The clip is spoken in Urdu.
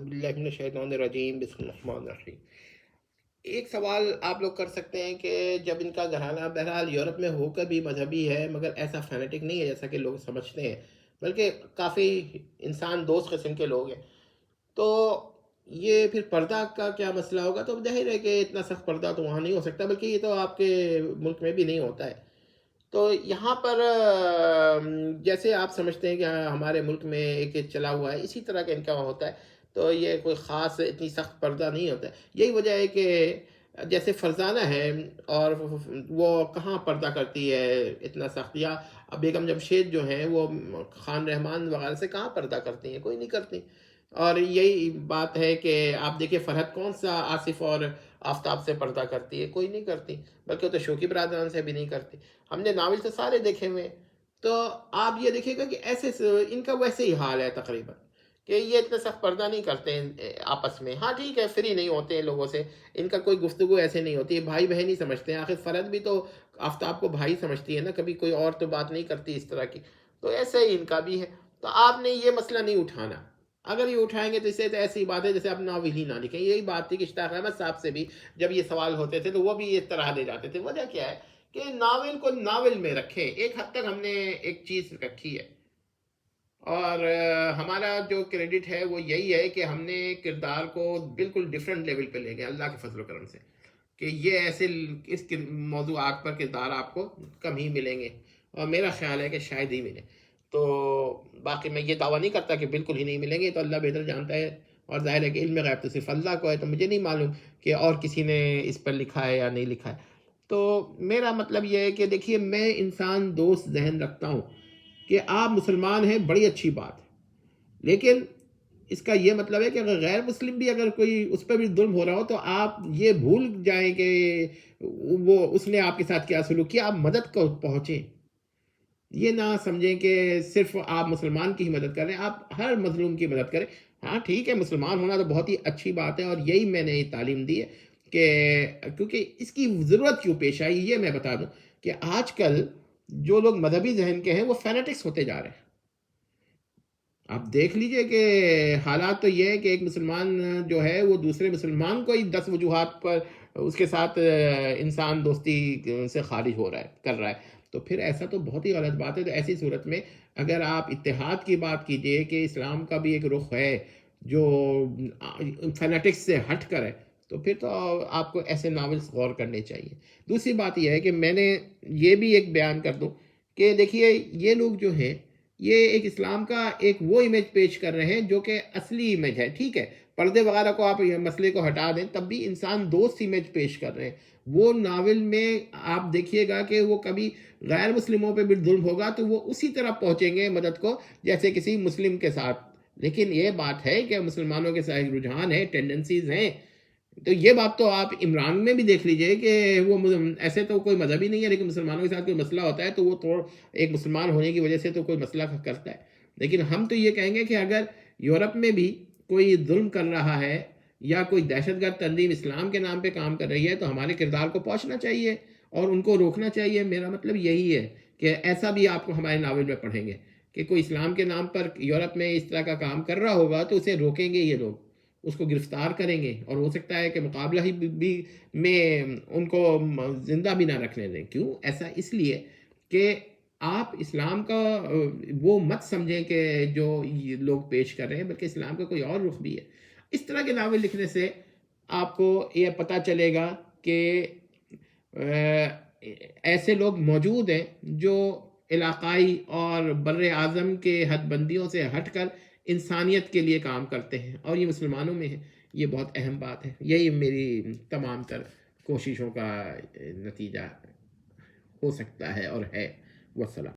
باللہ من الشیطان الرجیم، بسم اللہ الرحمن الرحیم۔ ایک سوال آپ لوگ کر سکتے ہیں کہ جب ان کا گھرانہ بہرحال یورپ میں ہو کر بھی مذہبی ہے، مگر ایسا فینیٹک نہیں ہے جیسا کہ لوگ سمجھتے ہیں، بلکہ کافی انسان دوست قسم کے لوگ ہیں، تو یہ پھر پردہ کا کیا مسئلہ ہوگا؟ تو ظاہر ہے کہ اتنا سخت پردہ تو وہاں نہیں ہو سکتا، بلکہ یہ تو آپ کے ملک میں بھی نہیں ہوتا ہے۔ تو یہاں پر جیسے آپ سمجھتے ہیں کہ ہمارے ملک میں ایک چلا ہوا ہے، اسی طرح کا ان کا وہاں ہوتا ہے، تو یہ کوئی خاص اتنی سخت پردہ نہیں ہوتا ہے۔ یہی وجہ ہے کہ جیسے فرزانہ ہے، اور وہ کہاں پردہ کرتی ہے اتنا سخت، یا بیگم جمشید جو ہیں وہ خان رحمان وغیرہ سے کہاں پردہ کرتی ہیں؟ کوئی نہیں کرتی۔ اور یہی بات ہے کہ آپ دیکھیں فرحت کون سا آصف اور آفتاب سے پردہ کرتی ہے؟ کوئی نہیں کرتی، بلکہ وہ تو شوقی برادران سے بھی نہیں کرتی۔ ہم نے ناول تو سارے دیکھے ہوئے ہیں۔ تو آپ یہ دیکھیں گا کہ ایسے ان کا ویسے ہی حال ہے تقریباً، کہ یہ اتنا سخت پردہ نہیں کرتے ہیں آپس میں۔ ہاں ٹھیک ہے، فری نہیں ہوتے ہیں لوگوں سے، ان کا کوئی گفتگو ایسے نہیں ہوتی ہے، بھائی بہن ہی سمجھتے ہیں۔ آخر فرد بھی تو آفتاب کو بھائی سمجھتی ہے نا، کبھی کوئی اور تو بات نہیں کرتی اس طرح کی۔ تو ایسے ہی ان کا بھی ہے۔ تو آپ نے یہ مسئلہ نہیں اٹھانا۔ اگر یہ اٹھائیں گے تو اسے تو ایسی بات ہے جیسے آپ ناول ہی نہ لکھیں۔ یہی بات تھی کہ اشتاق احمد صاحب سے بھی جب یہ سوال ہوتے تھے تو وہ بھی اس طرح لے جاتے تھے۔ وجہ کیا ہے کہ ناول کو ناول میں رکھیں۔ ایک حد تک ہم نے ایک چیز رکھی ہے، اور ہمارا جو کریڈٹ ہے وہ یہی ہے کہ ہم نے کردار کو بالکل ڈیفرنٹ لیول پہ لے گئے اللہ کے فضل و کرم سے، کہ یہ ایسے اس موضوعات پر کردار آپ کو کم ہی ملیں گے، اور میرا خیال ہے کہ شاید ہی ملے۔ تو باقی میں یہ دعویٰ نہیں کرتا کہ بالکل ہی نہیں ملیں گے، تو اللہ بہتر جانتا ہے، اور ظاہر ہے کہ علم غیب تو صرف اللہ کو ہے، تو مجھے نہیں معلوم کہ اور کسی نے اس پر لکھا ہے یا نہیں لکھا ہے۔ تو میرا مطلب یہ ہے کہ دیکھیے، میں انسان دوست ذہن رکھتا ہوں کہ آپ مسلمان ہیں، بڑی اچھی بات ہے، لیکن اس کا یہ مطلب ہے کہ اگر غیر مسلم بھی اگر کوئی اس پہ بھی ظلم ہو رہا ہو تو آپ یہ بھول جائیں کہ وہ اس نے آپ کے ساتھ کیا سلوک کیا، آپ مدد کو پہنچیں۔ یہ نہ سمجھیں کہ صرف آپ مسلمان کی ہی مدد کر رہے ہیں، آپ ہر مظلوم کی مدد کریں۔ ہاں ٹھیک ہے، مسلمان ہونا تو بہت ہی اچھی بات ہے، اور یہی میں نے تعلیم دی ہے کہ کیونکہ اس کی ضرورت کیوں پیش آئی یہ میں بتا دوں کہ آج کل جو لوگ مذہبی ذہن کے ہیں وہ فینیٹکس ہوتے جا رہے ہیں۔ آپ دیکھ لیجئے کہ حالات تو یہ ہے کہ ایک مسلمان جو ہے وہ دوسرے مسلمان کو ہی 10 وجوہات پر اس کے ساتھ انسان دوستی سے خارج ہو رہا ہے، کر رہا ہے۔ تو پھر ایسا تو بہت ہی غلط بات ہے۔ تو ایسی صورت میں اگر آپ اتحاد کی بات کیجئے کہ اسلام کا بھی ایک رخ ہے جو فینیٹکس سے ہٹ کر ہے، تو پھر تو آپ کو ایسے ناولز غور کرنے چاہیے۔ دوسری بات یہ ہے کہ میں نے یہ بھی ایک بیان کر دوں کہ دیکھیے، یہ لوگ جو ہیں یہ ایک اسلام کا ایک وہ امیج پیش کر رہے ہیں جو کہ اصلی امیج ہے۔ ٹھیک ہے، پردے وغیرہ کو آپ مسئلے کو ہٹا دیں، تب بھی انسان دوست امیج پیش کر رہے ہیں۔ وہ ناول میں آپ دیکھیے گا کہ وہ کبھی غیر مسلموں پہ بھی ظلم ہوگا تو وہ اسی طرح پہنچیں گے مدد کو جیسے کسی مسلم کے ساتھ۔ لیکن یہ بات ہے کہ مسلمانوں کے ساتھ رجحان ہے، ٹینڈنسیز ہیں۔ تو یہ بات تو آپ عمران میں بھی دیکھ لیجئے کہ وہ ایسے تو کوئی مذہبی نہیں ہے، لیکن مسلمانوں کے ساتھ کوئی مسئلہ ہوتا ہے تو وہ ایک مسلمان ہونے کی وجہ سے تو کوئی مسئلہ کرتا ہے۔ لیکن ہم تو یہ کہیں گے کہ اگر یورپ میں بھی کوئی ظلم کر رہا ہے یا کوئی دہشت گرد تنظیم اسلام کے نام پہ کام کر رہی ہے تو ہمارے کردار کو پہنچنا چاہیے اور ان کو روکنا چاہیے۔ میرا مطلب یہی ہے کہ ایسا بھی آپ کو ہمارے ناول میں پڑھیں گے کہ کوئی اسلام کے نام پر یورپ میں اس طرح کا کام کر رہا ہوگا تو اسے روکیں گے یہ لوگ، اس کو گرفتار کریں گے، اور ہو سکتا ہے کہ مقابلہ ہی بھی میں ان کو زندہ بھی نہ رکھنے دیں۔ کیوں ایسا؟ اس لیے کہ آپ اسلام کا وہ مت سمجھیں کہ جو یہ لوگ پیش کر رہے ہیں، بلکہ اسلام کا کوئی اور رخ بھی ہے۔ اس طرح کے ناول لکھنے سے آپ کو یہ پتہ چلے گا کہ ایسے لوگ موجود ہیں جو علاقائی اور بر اعظم کے حد بندیوں سے ہٹ کر انسانیت کے لیے کام کرتے ہیں، اور یہ مسلمانوں میں ہے۔ یہ بہت اہم بات ہے۔ یہی میری تمام تر کوششوں کا نتیجہ ہو سکتا ہے اور ہے۔ والسلام۔